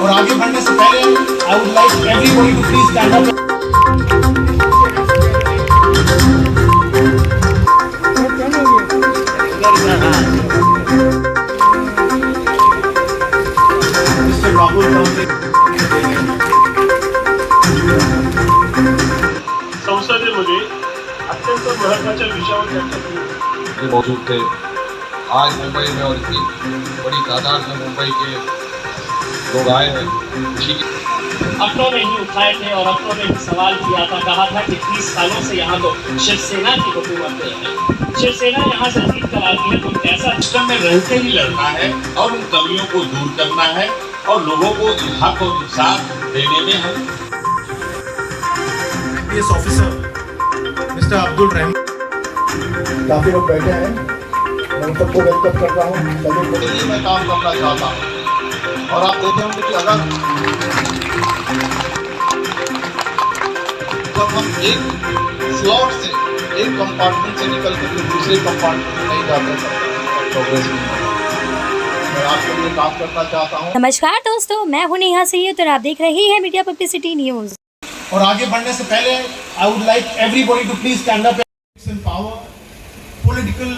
और आगे बढ़ने से पहले I would like everybody to please stand up. Mister Rahul Gandhi संसदेमध्ये अत्यंत महत्त्वाच्या विषयावर चर्चा केली मौजूद थे। आज मुंबई में और इतनी बड़ी तादाद में मुंबई के लोग आए हैं। अपनों में ही उठाए थे और अपनों में ही सवाल किया था, कहा था कि 30 सालों से यहाँ तो शिवसेना की हुकूमत है, शिवसेना यहाँ से जीत कर आती है, तो कैसा सिस्टम में रहते ही लड़ना है और उन कमियों को दूर करना है और लोगों को हक और इंसाफ देने में हम IPS officer mister Abdul Rahman, काफी लोग बैठे हैं, मैं उन सबको वेलकम कर रहा हूँ। दिल्ली में काम करना चाहता हूँ और आप देखे होंगे कि अगर जब हम एक स्लॉट से एक कंपार्टमेंट से निकल कर दूसरे कंपार्टमेंट में नहीं जाते प्रोग्रेस मैं आपके लिए काम करना चाहता हूँ। नमस्कार दोस्तों, मैं हूं नेहा सैयद और आप देख रहे हैं मीडिया पब्लिसिटी न्यूज। और आगे बढ़ने से पहले I would like everybody to please stand up. Power political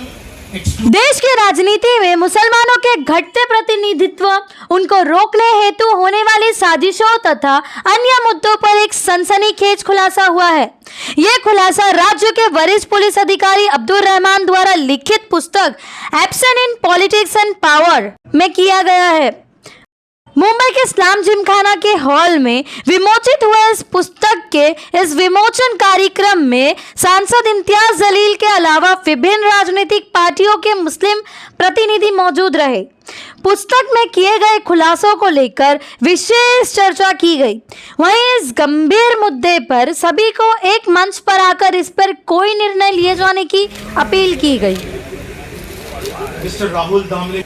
देश की राजनीति में मुसलमानों के घटते प्रतिनिधित्व, उनको रोकने हेतु होने वाली साजिशों तथा अन्य मुद्दों पर एक सनसनीखेज खुलासा हुआ है। यह खुलासा राज्य के वरिष्ठ पुलिस अधिकारी अब्दुल रहमान द्वारा लिखित पुस्तक absent in politics and power में किया गया है। मुंबई के इस्लाम जिमखाना के हॉल में विमोचित हुए इस पुस्तक के इस विमोचन कार्यक्रम में सांसद इम्तियाज जलील के अलावा विभिन्न राजनीतिक पार्टियों के मुस्लिम प्रतिनिधि मौजूद रहे। पुस्तक में किए गए खुलासों को लेकर विशेष चर्चा की गई। वहीं इस गंभीर मुद्दे पर सभी को एक मंच पर आकर इस पर कोई निर्णय लिए जाने की अपील की गई। मिस्टर राहुल दामले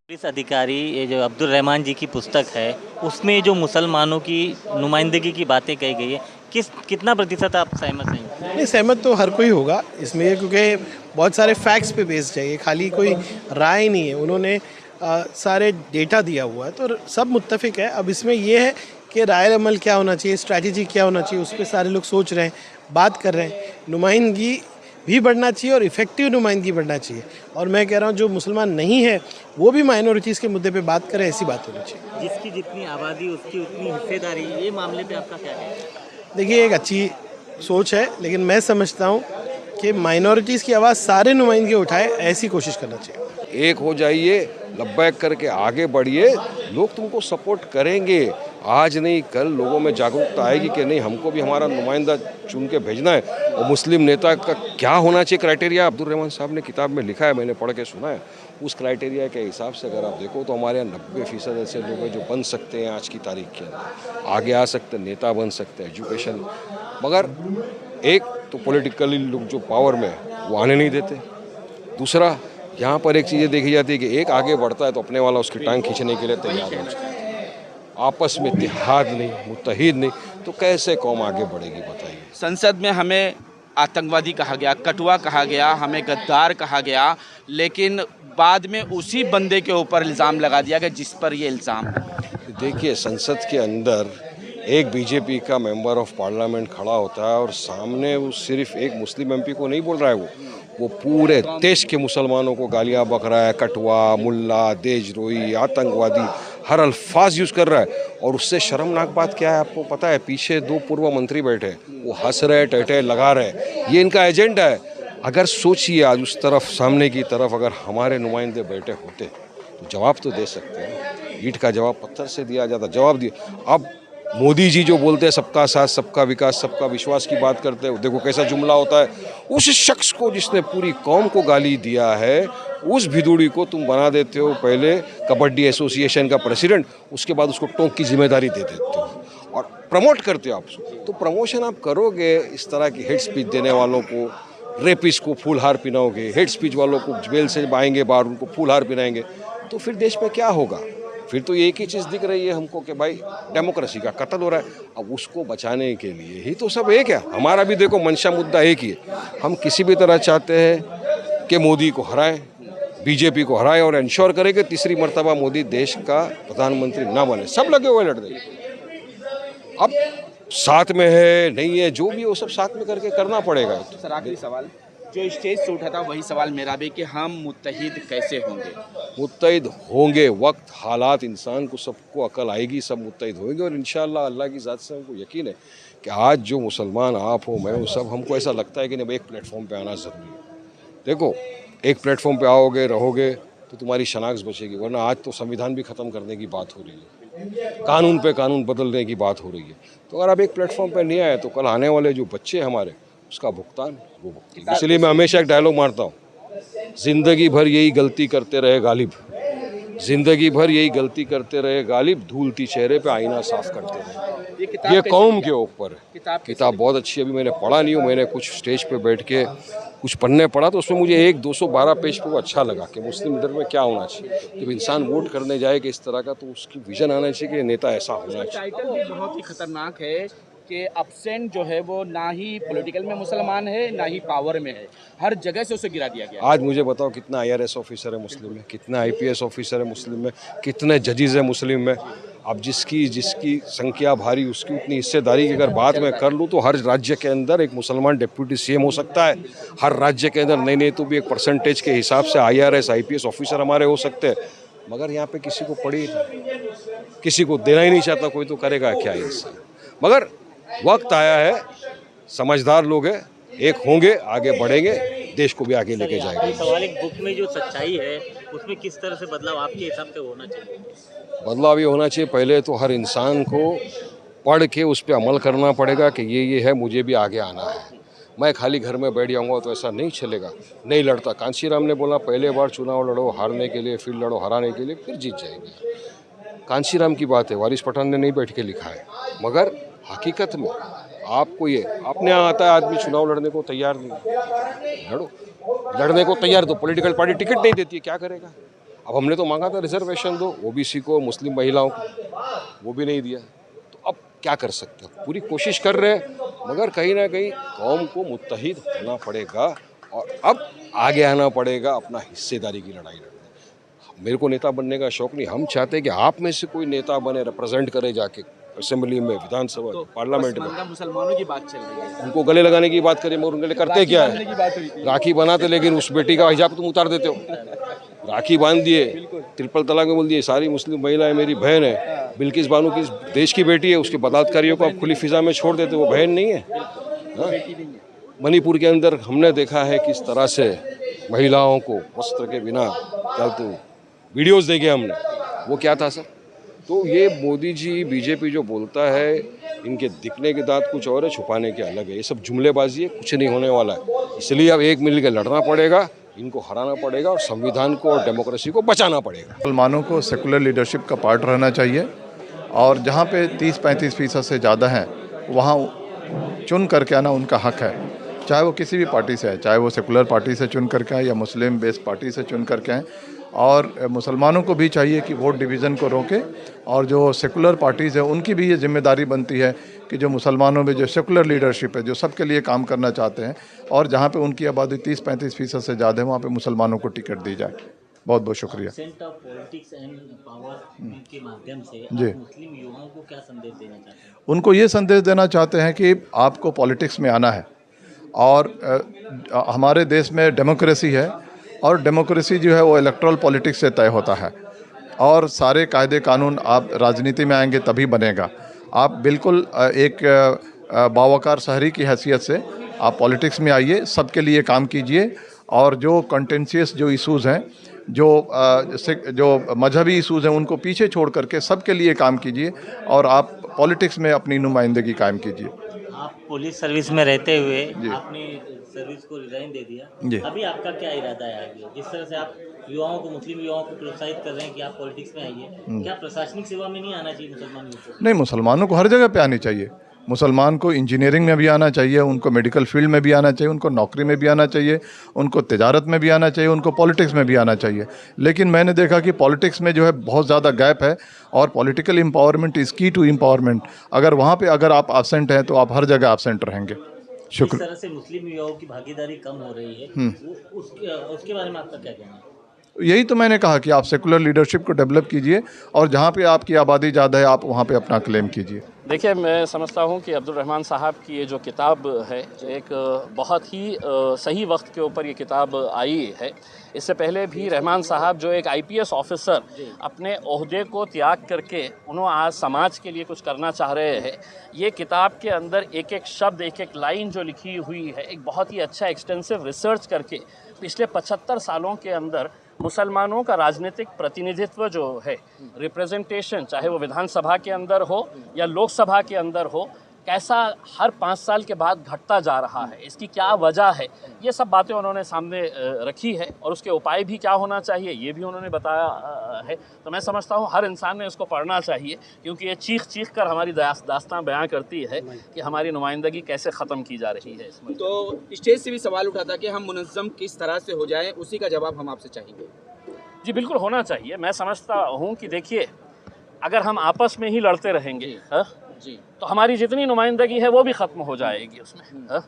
पुलिस अधिकारी ये जो अब्दुल रहमान जी की पुस्तक है उसमें जो मुसलमानों की नुमाइंदगी की बातें कही गई है, कितना प्रतिशत आप सहमत हैं? नहीं, सहमत तो हर कोई होगा इसमें, क्योंकि बहुत सारे फैक्ट्स पे बेस्ड है, ये खाली कोई राय नहीं है। उन्होंने सारे डेटा दिया हुआ है तो सब मुत्तफिक है। अब इसमें ये है कि राय अमल क्या होना चाहिए, स्ट्रैटेजी क्या होना चाहिए, उस पर सारे लोग सोच रहे हैं, बात कर रहे हैं। नुमाइंदगी भी बढ़ना चाहिए और इफ़ेक्टिव नुमाइंदगी बढ़ना चाहिए। और मैं कह रहा हूँ जो मुसलमान नहीं है वो भी माइनॉरिटीज़ के मुद्दे पे बात करें, ऐसी बात होनी चाहिए। जिसकी जितनी आबादी उसकी उतनी हिस्सेदारी, ये मामले पे आपका क्या है? देखिए, एक अच्छी सोच है, लेकिन मैं समझता हूँ कि माइनॉरिटीज़ की आवाज़ सारे नुमाइंदगी उठाए, ऐसी कोशिश करना चाहिए। एक हो जाइए, लब्बैक करके आगे बढ़िए, लोग तुमको सपोर्ट करेंगे। आज नहीं कल लोगों में जागरूकता आएगी कि नहीं, हमको भी हमारा नुमाइंदा चुन के भेजना है। और मुस्लिम नेता का क्या होना चाहिए क्राइटेरिया, अब्दुल रहमान साहब ने किताब में लिखा है, मैंने पढ़ के सुना है। उस क्राइटेरिया के हिसाब से अगर आप देखो तो हमारे यहाँ 90% ऐसे लोग हैं जो बन सकते हैं आज की तारीख के अंदर, आगे आ सकते हैं, नेता बन सकते हैं, एजुकेशन। मगर एक तो पॉलिटिकली लोग जो पावर में वो आने नहीं देते। दूसरा, यहाँ पर एक चीज़ देखी जाती है कि एक आगे बढ़ता है तो अपने वाला उसकी टांग खींचने के लिए तैयार हो जाता है। आपस में इत्तेहाद नहीं, मुत्तहिद नहीं, तो कैसे कौम आगे बढ़ेगी बताइए। संसद में हमें आतंकवादी कहा गया, कटुआ कहा गया, हमें गद्दार कहा गया, लेकिन बाद में उसी बंदे के ऊपर इल्ज़ाम लगा दिया गया जिस पर ये इल्ज़ाम है। देखिए, संसद के अंदर एक बीजेपी का मेंबर ऑफ पार्लियामेंट खड़ा होता है और सामने वो सिर्फ एक मुस्लिम एमपी को नहीं बोल रहा है, वो पूरे देश के मुसलमानों को गालियाँ बक रहा है, कटवा, मुल्ला, देशद्रोही, आतंकवादी, हर अल्फाज यूज़ कर रहा है। और उससे शर्मनाक बात क्या है आपको पता है? पीछे 2 पूर्व मंत्री बैठे, वो हंस रहे, टहटे लगा रहे, ये इनका एजेंडा है। अगर सोचिए आज उस तरफ, सामने की तरफ अगर हमारे नुमाइंदे बैठे होते तो जवाब तो दे सकते हैं। ईंट का जवाब पत्थर से दिया जाता, जवाब दिया। अब मोदी जी जो बोलते हैं सबका साथ, सबका विकास, सबका विश्वास की बात करते हैं, देखो कैसा जुमला होता है। उस शख्स को जिसने पूरी कौम को गाली दिया है, उस भिदुड़ी को तुम बना देते हो पहले कबड्डी एसोसिएशन का प्रेसिडेंट, उसके बाद उसको टोंक की जिम्मेदारी दे देते हो और प्रमोट करते हो आप। तो प्रमोशन आप करोगे, इस तरह की हेड स्पीच देने वालों को, रेपिस्ट को फूल हार पिनाओगे, हेड स्पीच वालों को जेल से आएंगे बाहर, उनको फूल हार पिनाएंगे, तो फिर देश में क्या होगा? फिर तो एक ही चीज़ दिख रही है हमको कि भाई डेमोक्रेसी का कत्ल हो रहा है। अब उसको बचाने के लिए ही तो सब एक है। हमारा भी देखो मंशा मुद्दा एक ही है। हम किसी भी तरह चाहते हैं कि मोदी को हराएं, बीजेपी को हराएं और इंश्योर करें कि तीसरी मर्तबा मोदी देश का प्रधानमंत्री ना बने। सब लगे हुए लड़ने। अब साथ में है नहीं है जो भी वो सब साथ में करके करना पड़ेगा। सर आखिरी सवाल, जो स्टेज से उठा था वही सवाल मेरा भी कि हम मुत्तहिद कैसे होंगे? मुत्तहिद होंगे, वक्त हालात इंसान को सबको अकल आएगी, सब मुत्तहिद होंगे और इंशाअल्लाह अल्लाह की ज़ात से हमको यकीन है कि आज जो मुसलमान आप हो मैं हो सब, हमको ऐसा लगता है कि नहीं एक प्लेटफॉर्म पे आना ज़रूरी है। देखो एक प्लेटफॉर्म पे आओगे रहोगे तो तुम्हारी शनाख्त बचेगी, वरना आज तो संविधान भी ख़त्म करने की बात हो रही है, कानून पे कानून बदलने की बात हो रही है। तो अगर आप एक प्लेटफॉर्म पे नहीं आए तो कल आने वाले जो बच्चे हमारे उसका भुगतान वो भुगतेंगे। इसलिए मैं हमेशा एक डायलॉग मारता हूँ, ज़िंदगी भर यही गलती करते रहे गालिब, ज़िंदगी भर यही गलती करते रहे गालिब, धूलती चेहरे पे आईना साफ करते रहे। ये कौम के ऊपर किताब बहुत अच्छी, अभी मैंने पढ़ा नहीं हूँ, मैंने कुछ स्टेज पे बैठ के कुछ पढ़ने पढ़ा तो उसमें मुझे 212 पेज पे वो अच्छा लगा कि मुस्लिम लीडर में क्या होना चाहिए। जब इंसान वोट करने जाए कि इस तरह का तो उसकी विजन आना चाहिए कि नेता ऐसा होना चाहिए। टाइटल भी बहुत ही खतरनाक है कि अब्सेंट जो है वो ना ही पॉलिटिकल में मुसलमान है ना ही पावर में है, हर जगह से उसे गिरा दिया गया। आज मुझे बताओ कितना IRS ऑफिसर है मुस्लिम में, कितना IPS ऑफिसर है मुस्लिम में, कितने जजेस है मुस्लिम में। अब जिसकी संख्या भारी उसकी उतनी हिस्सेदारी की अगर बात मैं कर लूँ तो हर राज्य के अंदर एक मुसलमान डिप्टी CM हो सकता है। हर राज्य के अंदर नहीं तो भी एक परसेंटेज के हिसाब से IRS IPS ऑफिसर हमारे हो सकते हैं। मगर यहाँ पे किसी को पड़ी किसी को देना ही नहीं चाहता कोई, तो करेगा क्या इंसान। मगर वक्त आया है, समझदार लोग हैं, एक होंगे, आगे बढ़ेंगे, देश को भी आगे लेके जाएंगे। सवाल, एक बुक में जो सच्चाई है उसमें किस तरह से बदलाव आपके हिसाब से होना चाहिए? बदलाव ये होना चाहिए, पहले तो हर इंसान को पढ़ के उस पर अमल करना पड़ेगा कि ये है, मुझे भी आगे आना है। मैं खाली घर में बैठ जाऊंगा तो ऐसा नहीं चलेगा, नहीं लड़ता। कांशीराम ने बोला पहले बार चुनाव लड़ो हारने के लिए, फिर लड़ो हराने के लिए, फिर जीत जाएंगे। कांशीराम की बात है, वारिस पठान ने नहीं बैठ के लिखा है। मगर हकीकत में आपको ये अपने यहाँ आता है, आदमी चुनाव लड़ने को तैयार नहीं, लड़ो, लड़ने को तैयार तो पॉलिटिकल पार्टी टिकट नहीं देती है, क्या करेगा। अब हमने तो मांगा था रिजर्वेशन दो, OBC को, मुस्लिम महिलाओं को, वो भी नहीं दिया। तो अब क्या कर सकते हैं, पूरी कोशिश कर रहे हैं, मगर कहीं ना कहीं कौम को मुत्तहिद होना पड़ेगा और अब आगे आना पड़ेगा अपना हिस्सेदारी की लड़ाई लड़ने। मेरे को नेता बनने का शौक नहीं, हम चाहते हैं कि आप में से कोई नेता बने, रिप्रेजेंट करे जाके असेंबली में, विधानसभा, तो पार्लियामेंट में। मुसलमानों की बात चल रही है, उनको गले लगाने की बात करें, मगर उनके लिए करते क्या है, राखी बनाते, लेकिन उस बेटी का हिजाब तुम उतार देते हो। राखी बांध दिए, ट्रिपल तलाक में बोल दिए सारी मुस्लिम महिलाएं मेरी बहन है। बिल्किस बानो की देश की बेटी है, उसके बलात्कारियों को आप खुली फिजा में छोड़ देते, वो बहन नहीं है। मणिपुर के अंदर हमने देखा है किस तरह से महिलाओं को वस्त्र के बिना चलते वीडियोस देखे हमने, वो क्या था सर। तो ये मोदी जी बीजेपी जो बोलता है, इनके दिखने के दांत कुछ और है, छुपाने के अलग है। ये सब जुमलेबाजी है, कुछ नहीं होने वाला है। इसलिए अब एक मिल के लड़ना पड़ेगा, इनको हराना पड़ेगा और संविधान को और डेमोक्रेसी को बचाना पड़ेगा। मुसलमानों को सेकुलर लीडरशिप का पार्ट रहना चाहिए और जहाँ पे 30-35% से ज़्यादा हैं वहाँ चुन करके आना उनका हक है, चाहे वो किसी भी पार्टी से है, चाहे वो सेकुलर पार्टी से चुन करके आए या मुस्लिम बेस्ड पार्टी से चुन करके आए। और मुसलमानों को भी चाहिए कि वोट डिवीज़न को रोकें और जो सेकुलर पार्टीज़ है उनकी भी ये जिम्मेदारी बनती है कि जो मुसलमानों में जो सेकुलर लीडरशिप है, जो सबके लिए काम करना चाहते हैं और जहाँ पे उनकी आबादी 30-35% से ज़्यादा है वहाँ पे मुसलमानों को टिकट दी जाए। बहुत बहुत शुक्रिया। पॉलिटिक्स एंड पावर के माध्यम से जी, मुस्लिम युवाओं को क्या संदेश देना चाहते हैं? उनको ये संदेश देना चाहते हैं कि आपको पॉलिटिक्स में आना है और हमारे देश में डेमोक्रेसी है और डेमोक्रेसी जो है वो इलेक्ट्रल पॉलिटिक्स से तय होता है और सारे कायदे कानून आप राजनीति में आएंगे तभी बनेगा। आप बिल्कुल एक बावकार शहरी की हैसियत से आप पॉलिटिक्स में आइए, सबके लिए काम कीजिए और जो कंटेंशियस जो इश्यूज़ हैं, जो मजहबी इश्यूज़ हैं उनको पीछे छोड़ करके सबके लिए काम कीजिए और आप पॉलिटिक्स में अपनी नुमाइंदगी कायम कीजिए। आप पुलिस सर्विस में रहते हुए आपने सर्विस को रिजाइन दे दिया, अभी आपका क्या इरादा है आगे? जिस तरह से आप युवाओं को, मुस्लिम युवाओं को प्रोत्साहित कर रहे हैं कि आप पॉलिटिक्स में आइए, क्या प्रशासनिक सेवा में नहीं आना चाहिए मुसलमानों को? नहीं, मुसलमानों को हर जगह पे आनी चाहिए। मुसलमान को इंजीनियरिंग में भी आना चाहिए, उनको मेडिकल फील्ड में भी आना चाहिए, उनको नौकरी में भी आना चाहिए, उनको तिजारत में भी आना चाहिए, उनको पॉलिटिक्स में भी आना चाहिए। लेकिन मैंने देखा कि पॉलिटिक्स में जो है बहुत ज़्यादा गैप है और पॉलिटिकल एम्पावरमेंट इज़ की टू एम्पावरमेंट। अगर वहाँ पे अगर आप एब्सेंट हैं तो आप हर जगह एब्सेंट रहेंगे। इस शुक्र। तरह से मुस्लिम युवाओं की भागीदारी कम हो रही है, उसके बारे में आपका क्या कहना है? यही तो मैंने कहा कि आप सेकुलर लीडरशिप को डेवलप कीजिए और जहाँ पे आपकी आबादी ज़्यादा है आप वहाँ पे अपना क्लेम कीजिए। देखिए, मैं समझता हूँ कि अब्दुल रहमान साहब की ये जो किताब है, एक बहुत ही सही वक्त के ऊपर ये किताब आई है। इससे पहले भी रहमान साहब जो एक IPS ऑफिसर अपने ओहदे को त्याग करके उन्होंने आज समाज के लिए कुछ करना चाह रहे हैं। ये किताब के अंदर एक एक शब्द, एक एक लाइन जो लिखी हुई है, एक बहुत ही अच्छा एक्सटेंसिव रिसर्च करके पिछले 75 सालों के अंदर मुसलमानों का राजनीतिक प्रतिनिधित्व जो है, रिप्रेजेंटेशन, चाहे वो विधानसभा के अंदर हो या लोकसभा के अंदर हो, कैसा हर 5 साल के बाद घटता जा रहा है, इसकी क्या वजह है, ये सब बातें उन्होंने सामने रखी है और उसके उपाय भी क्या होना चाहिए ये भी उन्होंने बताया है। तो मैं समझता हूँ हर इंसान ने इसको पढ़ना चाहिए, क्योंकि ये चीख चीख कर हमारी दास्तां बयां करती है कि हमारी नुमाइंदगी कैसे ख़त्म की जा रही है इसमें। तो स्टेज से भी सवाल उठा था कि हम मुनज़्ज़म किस तरह से हो जाए, उसी का जवाब हम आपसे चाहेंगे। जी बिल्कुल होना चाहिए। मैं समझता हूँ कि देखिए, अगर हम आपस में ही लड़ते रहेंगे जी, तो हमारी जितनी नुमाइंदगी है वो भी ख़त्म हो जाएगी उसमें।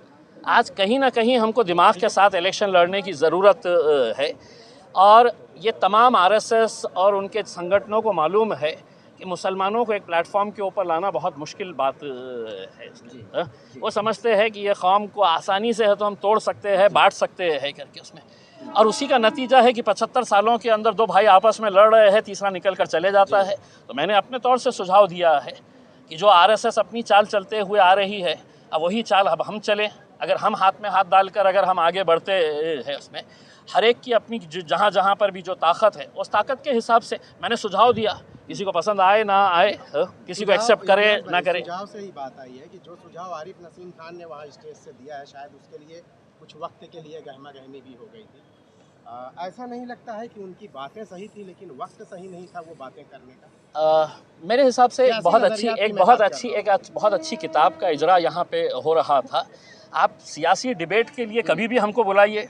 आज कहीं ना कहीं हमको दिमाग के साथ इलेक्शन लड़ने की ज़रूरत है और ये तमाम RSS और उनके संगठनों को मालूम है कि मुसलमानों को एक प्लेटफॉर्म के ऊपर लाना बहुत मुश्किल बात है। वो समझते हैं कि ये कौम को आसानी से है तो हम तोड़ सकते हैं, बांट सकते हैं करके उसमें, और उसी का नतीजा है कि 75 सालों के अंदर 2 भाई आपस में लड़ रहे हैं, तीसरा निकल कर चले जाता है। तो मैंने अपने तौर से सुझाव दिया है कि जो RSS अपनी चाल चलते हुए आ रही है, अब वही चाल अब हम चलें। अगर हम हाथ में हाथ डालकर अगर हम आगे बढ़ते हैं उसमें, हर एक की अपनी जहाँ जहाँ पर भी जो ताकत है उस ताकत के हिसाब से मैंने सुझाव दिया। किसी को पसंद आए ना आए, किसी को एक्सेप्ट करे ना करे। सुझाव से ही बात आई है कि जो सुझाव आरिफ नसीम खान ने वहाँ स्टेज से दिया है, शायद उसके लिए कुछ वक्त के लिए गहमा गहमी भी हो गई थी। ऐसा नहीं लगता है कि उनकी बातें सही थी लेकिन वक्त सही नहीं था वो बातें करने का? मेरे हिसाब से एक बहुत अच्छी किताब का इजरा यहाँ पे हो रहा था। आप सियासी डिबेट के लिए कभी भी हमको बुलाइए,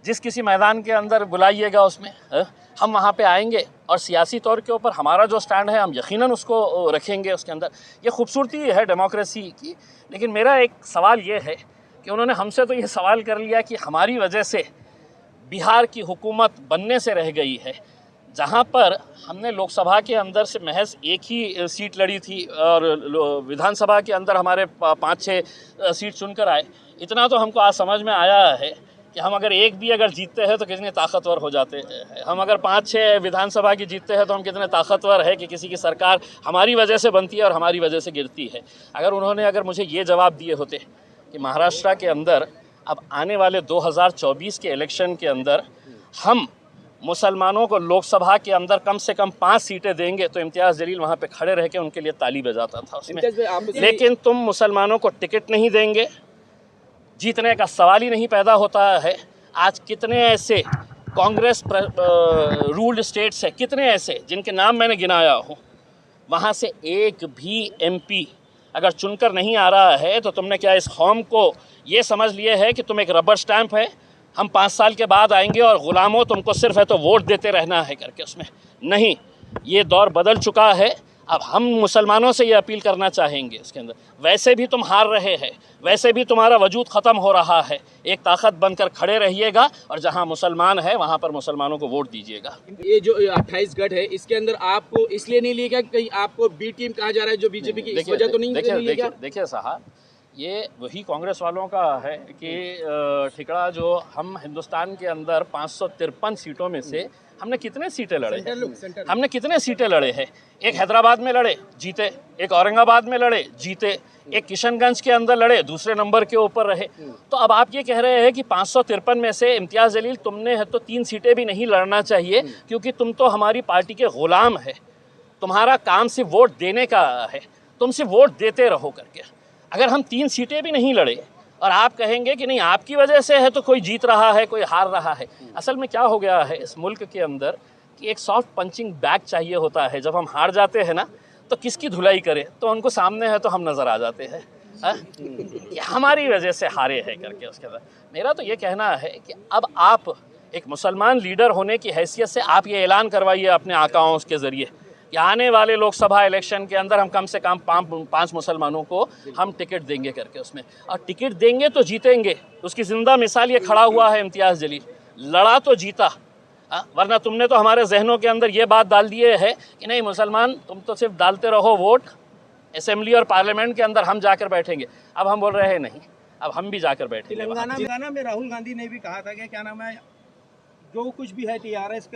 जिस किसी मैदान के अंदर बुलाइएगा उसमें हम वहाँ पे आएंगे और सियासी तौर के ऊपर हमारा जो स्टैंड है हम यकीनन उसको रखेंगे उसके अंदर। ये खूबसूरती है डेमोक्रेसी की। लेकिन मेरा एक सवाल ये है कि उन्होंने हमसे तो ये सवाल कर लिया कि हमारी वजह से बिहार की हुकूमत बनने से रह गई है, जहाँ पर हमने लोकसभा के अंदर से महज एक ही सीट लड़ी थी और विधानसभा के अंदर हमारे 5-6 सीट चुनकर आए। इतना तो हमको आज समझ में आया है कि हम अगर एक भी अगर जीतते हैं तो कितने ताकतवर हो जाते हैं। हम अगर 5-6 विधानसभा की जीतते हैं तो हम कितने ताकतवर है कि किसी की सरकार हमारी वजह से बनती है और हमारी वजह से गिरती है। अगर मुझे ये जवाब दिए होते कि महाराष्ट्र के अंदर अब आने वाले 2024 के इलेक्शन के अंदर हम मुसलमानों को लोकसभा के अंदर कम से कम 5 सीटें देंगे, तो इम्तियाज़ जलील वहाँ पे खड़े रह के उनके लिए ताली बजाता था उसमें। लेकिन तुम मुसलमानों को टिकट नहीं देंगे, जीतने का सवाल ही नहीं पैदा होता है। आज कितने ऐसे कांग्रेस रूल्ड स्टेट्स हैं, कितने ऐसे जिनके नाम मैंने गिनाया हूँ, वहाँ से एक भी MP अगर चुनकर नहीं आ रहा है तो तुमने क्या इस कौम को ये समझ लिए है कि तुम एक रबर स्टैंप है, हम 5 साल के बाद आएंगे और ग़ुलामों तुमको सिर्फ है तो वोट देते रहना है करके उसमें? नहीं, ये दौर बदल चुका है। अब हम मुसलमानों से ये अपील करना चाहेंगे इसके अंदर, वैसे भी तुम हार रहे हैं, वैसे भी तुम्हारा वजूद ख़त्म हो रहा है, एक ताकत बनकर खड़े रहिएगा और जहाँ मुसलमान है वहाँ पर मुसलमानों को वोट दीजिएगा। ये जो 28 गढ़ है इसके अंदर आपको इसलिए नहीं लिया गया कि कहीं आपको B टीम कहा जा रहा है जो बीजेपी की, इस वजह तो नहीं लिया गया? देखिए साहब, ये वही कांग्रेस वालों का है कि ठिकड़ा जो हम हिंदुस्तान के अंदर 553 सीटों में से हमने कितने सीटें लड़े हैं? हमने कितने सीटें लड़े हैं? एक हैदराबाद में लड़े, जीते, एक औरंगाबाद में लड़े, जीते, एक किशनगंज के अंदर लड़े, दूसरे नंबर के ऊपर रहे। तो अब आप ये कह रहे हैं कि 553 में से इम्तियाज़ जलील तुमने है तो 3 सीटें भी नहीं लड़ना चाहिए, क्योंकि तुम तो हमारी पार्टी के ग़ुलाम है, तुम्हारा काम सिर्फ वोट देने का है, तुम सिर्फ वोट देते रहो करके। अगर हम 3 सीटें भी नहीं लड़े और आप कहेंगे कि नहीं आपकी वजह से है तो कोई जीत रहा है, कोई हार रहा है। असल में क्या हो गया है इस मुल्क के अंदर कि एक सॉफ्ट पंचिंग बैग चाहिए होता है। जब हम हार जाते हैं ना तो किसकी धुलाई करे, तो उनको सामने है तो हम नज़र आ जाते हैं, ये हमारी वजह से हारे हैं करके। उसके बाद मेरा तो ये कहना है कि अब आप एक मुसलमान लीडर होने की हैसियत से आप ये ऐलान करवाइए अपने आकाओं के ज़रिए कि आने वाले लोकसभा इलेक्शन के अंदर हम कम से कम 5 मुसलमानों को हम टिकट देंगे करके उसमें, और टिकट देंगे तो जीतेंगे। उसकी ज़िंदा मिसाल ये खड़ा हुआ है इम्तियाज़ जलील, लड़ा तो जीता, वरना तुमने तो हमारे जहनों के अंदर ये बात डाल दिए है कि नहीं मुसलमान तुम तो सिर्फ डालते रहो वोट, असेंबली और पार्लियामेंट के अंदर हम जाकर बैठेंगे। अब हम बोल रहे हैं नहीं, अब हम भी जाकर बैठेंगे। तेलंगाना में राहुल गांधी ने भी कहा था कि क्या नाम है, जो कुछ भी है TRS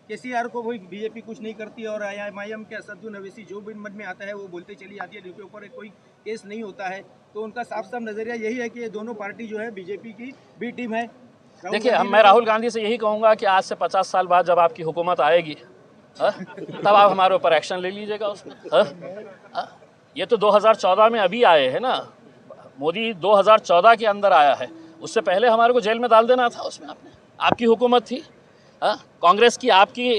KCR को वही बीजेपी कुछ नहीं करती, और IMIM के असदुद्दीन ओवैसी जो भी मन में आता है वो बोलते चली जाती है, जिनके ऊपर कोई केस नहीं होता है। तो उनका साफ साफ नजरिया यही है कि ये दोनों पार्टी जो है बीजेपी की बी टीम है। देखिए, मैं राहुल गांधी से यही कहूँगा कि आज से 50 साल बाद जब आपकी हुकूमत आएगी तब आप हमारे ऊपर एक्शन ले लीजिएगा उसमें। ये तो 2014 में अभी आए हैं ना, मोदी 2014 के अंदर आया है, उससे पहले हमारे को जेल में डाल देना था उसमें। आपकी हुकूमत थी, कांग्रेस की, आपकी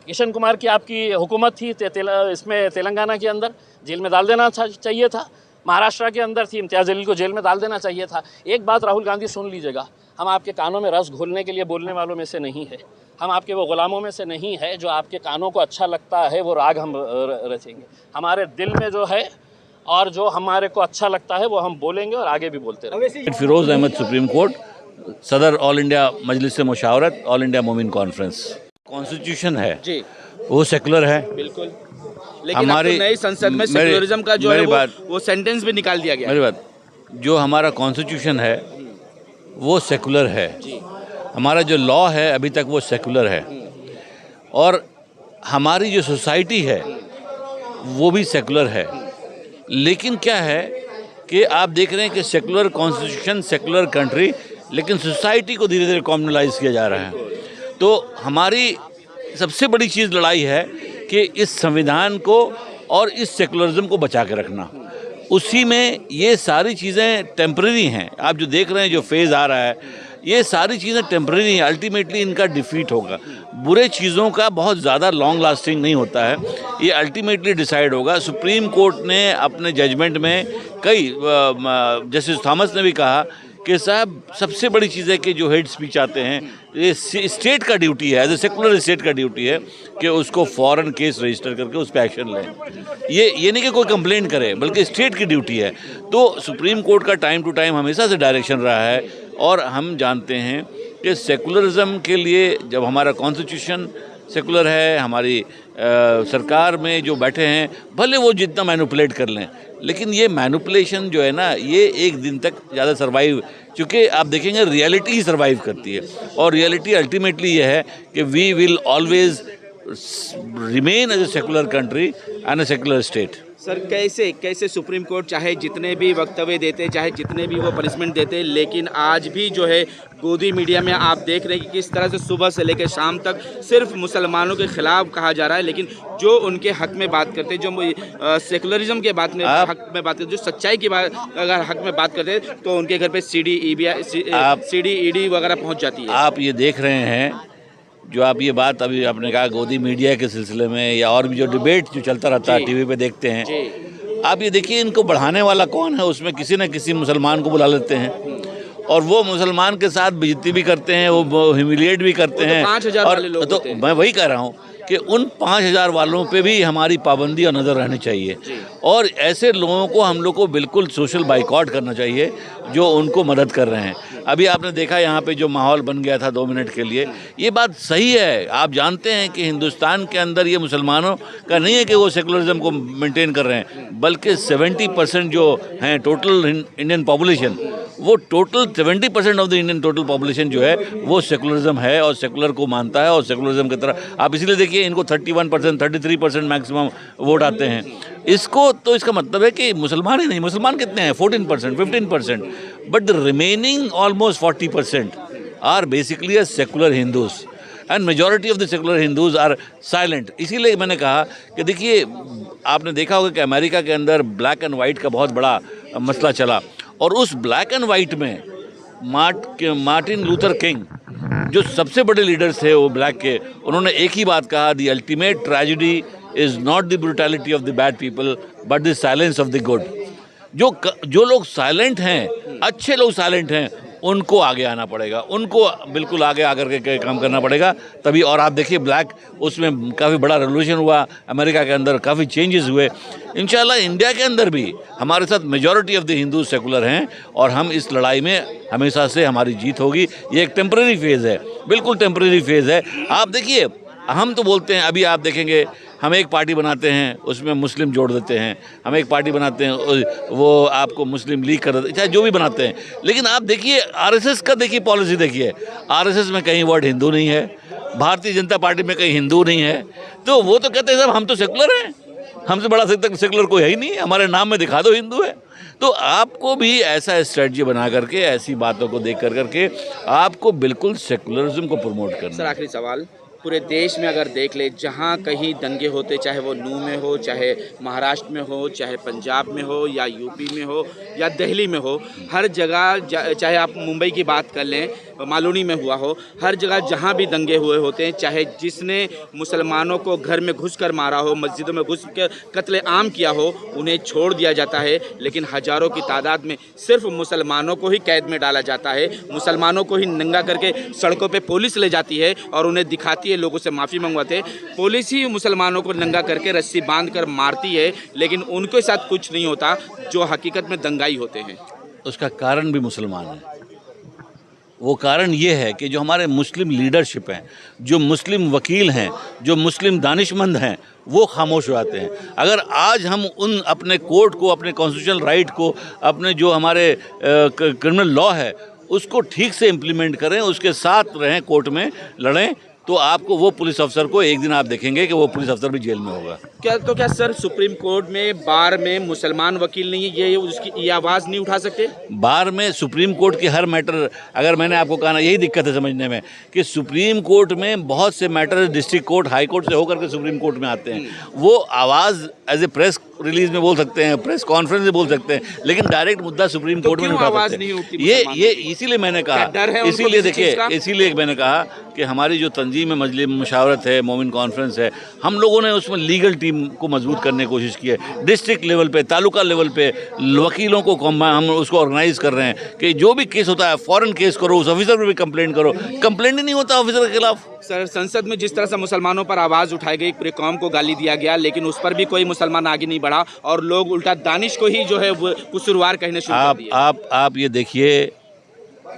किशन कुमार की आपकी हुकूमत थी, इसमें तेलंगाना के अंदर जेल में डाल देना चाहिए था। महाराष्ट्र के अंदर थी, इम्तियाज़ जलील को जेल में डाल देना चाहिए था। एक बात राहुल गांधी सुन लीजिएगा, हम आपके कानों में रस घोलने के लिए बोलने वालों में से नहीं है, हम आपके वो गुलामों में से नहीं है जो आपके कानों को अच्छा लगता है वो राग हम रचेंगे। हमारे दिल में जो है और जो हमारे को अच्छा लगता है वो हम बोलेंगे और आगे भी बोलते रहेंगे। फिरोज़ अहमद, सुप्रीम कोर्ट, सदर ऑल इंडिया मजलिस मुशावरत, ऑल इंडिया मोमिन कॉन्फ्रेंस। कॉन्स्टिट्यूशन है जी, वो सेकुलर है बिल्कुल, लेकिन हमारी नई संसद में सेकुलरिज्म का जो है वो सेंटेंस भी निकाल दिया गया। मेरी बात, जो हमारा कॉन्स्टिट्यूशन है वो सेकुलर है, हमारा जो लॉ है अभी तक वो सेकुलर है, और हमारी जो सोसाइटी है वो भी सेकुलर है। लेकिन क्या है कि आप देख रहे हैं कि सेकुलर कॉन्स्टिट्यूशन, सेकुलर कंट्री, लेकिन सोसाइटी को धीरे धीरे कॉम्युनलाइज किया जा रहा है। तो हमारी सबसे बड़ी चीज़ लड़ाई है कि इस संविधान को और इस सेकुलरिज्म को बचा के रखना। उसी में ये सारी चीज़ें टेम्परेरी हैं। आप जो देख रहे हैं, जो फेज़ आ रहा है, ये सारी चीज़ें टेम्परेरी हैं। अल्टीमेटली इनका डिफीट होगा। बुरे चीज़ों का बहुत ज़्यादा लॉन्ग लास्टिंग नहीं होता है, ये अल्टीमेटली डिसाइड होगा। सुप्रीम कोर्ट ने अपने जजमेंट में कई, जस्टिस थॉमस ने भी कहा कि साहब सबसे बड़ी चीज़ है कि जो हेड स्पीच आते हैं, ये स्टेट का ड्यूटी है, एज ए सेकुलर स्टेट का ड्यूटी है कि उसको फॉरेन केस रजिस्टर करके उस पर एक्शन लें। ये नहीं कि कोई कंप्लेंट करे, बल्कि स्टेट की ड्यूटी है। तो सुप्रीम कोर्ट का टाइम टू टाइम हमेशा से डायरेक्शन रहा है, और हम जानते हैं कि सेकुलरिज्म के लिए जब हमारा कॉन्स्टिट्यूशन सेकुलर है, हमारी सरकार में जो बैठे हैं भले वो जितना मैनिपुलेट कर लें, लेकिन ये मैनिपुलेशन जो है ना, ये एक दिन तक ज़्यादा सर्वाइव, क्योंकि आप देखेंगे रियलिटी ही सर्वाइव करती है, और रियलिटी अल्टीमेटली ये है कि we will always remain as a secular country and a secular state. Sir, कैसे सुप्रीम कोर्ट चाहे जितने भी वक्तव्य देते, चाहे जितने भी वो पनिशमेंट देते, लेकिन आज भी जो है गोदी मीडिया में आप देख रहे हैं कि किस तरह से सुबह से लेकर शाम तक सिर्फ मुसलमानों के खिलाफ कहा जा रहा है, लेकिन जो उनके हक में बात करते हैं, जो सेकुलरिज्म के हक में बात करते, जो सच्चाई की बात अगर हक में बात करते हैं, तो उनके घर पे सीडी ईडी वगैरह पहुँच जाती है। आप ये देख रहे हैं, जो आप ये बात अभी आपने कहा गोदी मीडिया के सिलसिले में, या और भी जो डिबेट जो चलता रहता है टीवी पे देखते हैं, आप ये देखिए इनको बढ़ाने वाला कौन है। उसमें किसी न किसी मुसलमान को बुला लेते हैं, और वो मुसलमान के साथ बेइज्जती भी करते हैं, वो ह्यूमिलिएट भी करते हैं। 5000 वाले लोग तो मैं वही कह रहा हूँ कि उन 5000 वालों पे भी हमारी पाबंदी और नज़र रहनी चाहिए, और ऐसे लोगों को हम लोग को बिल्कुल सोशल बाइकआउट करना चाहिए जो उनको मदद कर रहे हैं। अभी आपने देखा यहाँ पे जो माहौल बन गया था 2 मिनट के लिए, ये बात सही है। आप जानते हैं कि हिंदुस्तान के अंदर ये मुसलमानों का नहीं है कि वो सेकुलरिज्म को मेंटेन कर रहे हैं, बल्कि 70% जो हैं टोटल इंडियन पॉपुलेशन, वो total 70% of the Indian total population जो है वो सेकुलरिज्म है और सेकुलर को मानता है, और सेकुलरिज्म की तरह आप इसलिए देखिए इनको 31%, 33% मैक्सिमम वोट आते हैं इसको। तो इसका मतलब है कि मुसलमान ही नहीं, मुसलमान कितने हैं? 14%, 15%, but the remaining almost 40% are basically secular Hindus, and majority of the secular Hindus are silent. इसीलिए मैंने कहा कि देखिए, आपने देखा होगा कि अमेरिका के अंदर ब्लैक एंड वाइट का बहुत बड़ा मसला चला, और उस ब्लैक एंड वाइट में मार्टिन लूथर किंग जो सबसे बड़े लीडर्स थे वो ब्लैक के, उन्होंने एक ही बात कहा, the ultimate tragedy is not the brutality of the bad people but the silence of the good. जो लोग साइलेंट हैं, अच्छे लोग साइलेंट हैं, उनको आगे आना पड़ेगा, उनको बिल्कुल आगे आकर के काम करना पड़ेगा तभी। और आप देखिए ब्लैक, उसमें काफ़ी बड़ा रेवोल्यूशन हुआ अमेरिका के अंदर, काफ़ी चेंजेस हुए। इंशाल्लाह इंडिया के अंदर भी हमारे साथ majority of the Hindu secular हैं और हम इस लड़ाई में हमेशा से हमारी जीत होगी। ये एक टेम्परेरी फेज़ है, बिल्कुल टेम्परेरी फेज़ है। आप देखिए, हम तो बोलते हैं, अभी आप देखेंगे हम एक पार्टी बनाते हैं उसमें मुस्लिम जोड़ देते हैं, हम एक पार्टी बनाते हैं वो आपको मुस्लिम लीग कर देते हैं, चाहे जो भी बनाते हैं। लेकिन आप देखिए आरएसएस का, देखिए पॉलिसी देखिए, आरएसएस में कहीं वर्ड हिंदू नहीं है, भारतीय जनता पार्टी में कहीं हिंदू नहीं है। तो वो तो कहते हैं साहब हम तो सेकुलर हैं, हमसे बड़ा सेकुलर कोई है ही नहीं, हमारे नाम में दिखा दो हिंदू है। तो आपको भी ऐसा स्ट्रेटजी बना करके, ऐसी बातों को देख करके आपको बिल्कुल सेकुलरिज्म को प्रमोट करना। सर आखिरी सवाल, पूरे देश में अगर देख ले, जहाँ कहीं दंगे होते, चाहे वो नू में हो, चाहे महाराष्ट्र में हो, चाहे पंजाब में हो, या यूपी में हो, या दिल्ली में हो, हर जगह, चाहे आप मुंबई की बात कर लें, मालूनी में हुआ हो, हर जगह जहाँ भी दंगे हुए होते हैं, चाहे जिसने मुसलमानों को घर में घुसकर मारा हो, मस्जिदों में घुस कर कत्ले आम किया हो, उन्हें छोड़ दिया जाता है। लेकिन हज़ारों की तादाद में सिर्फ मुसलमानों को ही कैद में डाला जाता है, मुसलमानों को ही नंगा करके सड़कों पर पुलिस ले जाती है और उन्हें दिखाती है, लोगों से माफ़ी मंगवाते हैं। पुलिस ही मुसलमानों को नंगा करके रस्सी बांध कर मारती है, लेकिन उनके साथ कुछ नहीं होता जो हकीकत में दंगाई होते हैं। उसका कारण भी मुसलमान है। वो कारण ये है कि जो हमारे मुस्लिम लीडरशिप हैं, जो मुस्लिम वकील हैं, जो मुस्लिम दानिशमंद हैं, वो खामोश हो जाते हैं। अगर आज हम उन अपने कोर्ट को, अपने कॉन्स्टिट्यूशनल राइट को, अपने जो हमारे क्रिमिनल लॉ है उसको ठीक से इम्प्लीमेंट करें, उसके साथ रहें, कोर्ट में लड़ें, तो आपको वो पुलिस अफसर को एक दिन आप देखेंगे कि वो पुलिस अफसर भी जेल में होगा। क्या सर सुप्रीम कोर्ट में बार में मुसलमान वकील नहीं है, ये उसकी ये आवाज़ नहीं उठा सकते? बार में सुप्रीम कोर्ट की हर मैटर, अगर मैंने आपको कहा ना, यही दिक्कत है समझने में कि सुप्रीम कोर्ट में बहुत से matter district court, high court से होकर के सुप्रीम कोर्ट में आते हैं। वो आवाज़ एज ए प्रेस रिलीज में बोल सकते हैं, प्रेस कॉन्फ्रेंस में बोल सकते हैं, लेकिन डायरेक्ट मुद्दा सुप्रीम कोर्ट में नहीं उठा सकते। ये इसीलिए मैंने कहा, इसीलिए देखिए, इसीलिए मैंने कहा कि हमारी जो तंजीम है, मजलिस मुशावरत है, मोमिन कॉन्फ्रेंस है, हम लोगों ने उसमें लीगल टीम को मजबूत करने की कोशिश की है। डिस्ट्रिक्ट लेवल पे, तालुका लेवल पे वकीलों को हम उसको ऑर्गेनाइज कर रहे हैं कि जो भी केस होता है फ़ौरन केस करो, उस ऑफिसर पर भी कंप्लेंट करो। कंप्लेंट ही नहीं होता ऑफिसर के खिलाफ। सर संसद में जिस तरह से मुसलमानों पर आवाज़ उठाई गई, पूरे कौम को गाली दिया गया, लेकिन उस पर भी कोई मुसलमान आगे नहीं बढ़ा और लोग उल्टा दानिश को ही जो है वो कसूरवार कहने शुरू कर दिए। आप ये देखिए,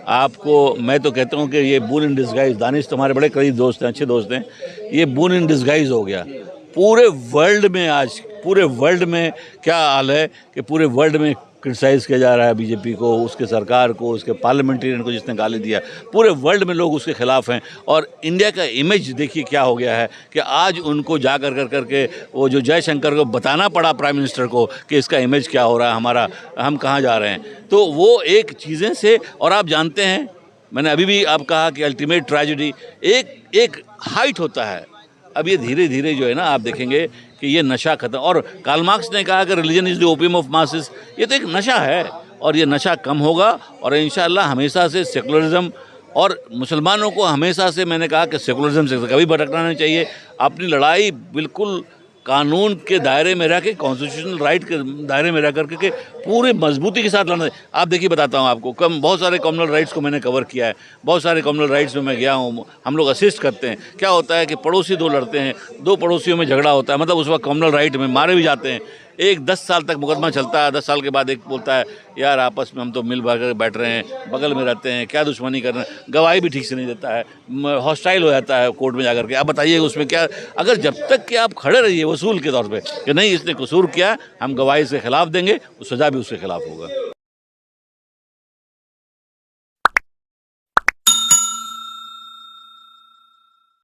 आपको मैं तो कहता हूँ कि ये बून इन डिस्गाइज, दानिश तुम्हारे बड़े करीब दोस्त हैं, अच्छे दोस्त हैं, ये बून इन डिस्गाइज हो गया। पूरे वर्ल्ड में आज, पूरे वर्ल्ड में क्या हाल है कि पूरे वर्ल्ड में क्रिटिसाइज़ किया जा रहा है बीजेपी को, उसके सरकार को, उसके पार्लियामेंटेरियन को जिसने गाली दिया। पूरे वर्ल्ड में लोग उसके ख़िलाफ़ हैं और इंडिया का इमेज देखिए क्या हो गया है कि आज उनको जा करके वो जो जयशंकर को बताना पड़ा प्राइम मिनिस्टर को कि इसका इमेज क्या हो रहा है, हमारा, हम कहाँ जा रहे हैं। तो वो एक चीज़ें से, और आप जानते हैं, मैंने अभी भी आप कहा कि अल्टीमेट ट्रेजेडी एक हाइट होता है। अब ये धीरे धीरे जो है ना, आप देखेंगे कि ये नशा खत्म, और कार्ल मार्क्स ने कहा कि religion is the opium of masses, ये तो एक नशा है और ये नशा कम होगा। और इंशाअल्लाह हमेशा से सेकुलरिज्म, और मुसलमानों को हमेशा से मैंने कहा कि सेकुलरिज्म से कभी भटकना नहीं चाहिए। अपनी लड़ाई बिल्कुल कानून के दायरे में रह के, कॉन्स्टिट्यूशनल राइट के दायरे में रह करके पूरे मजबूती के साथ लड़ना। आप देखिए, बताता हूँ आपको, बहुत सारे कम्युनल राइट्स को मैंने कवर किया है, बहुत सारे कम्युनल राइट्स में मैं गया हूँ, हम लोग असिस्ट करते हैं। क्या होता है कि पड़ोसी दो लड़ते हैं, दो पड़ोसियों में झगड़ा होता है, मतलब उस वक्त कम्युनल राइट में मारे भी जाते हैं। 10 साल तक मुकदमा चलता है, 10 साल के बाद एक बोलता है यार आपस में हम तो मिल कर बैठ रहे हैं, बगल में रहते हैं, क्या दुश्मनी कर रहे हैं, गवाही भी ठीक से नहीं देता है, हॉस्टाइल हो जाता है कोर्ट में जाकर के। आप बताइए उसमें क्या, अगर जब तक कि आप खड़े रहिए वसूल के तौर पे कि नहीं इसने कसूर किया, हम गवाही इसके खिलाफ देंगे, तो सज़ा भी उसके खिलाफ होगा।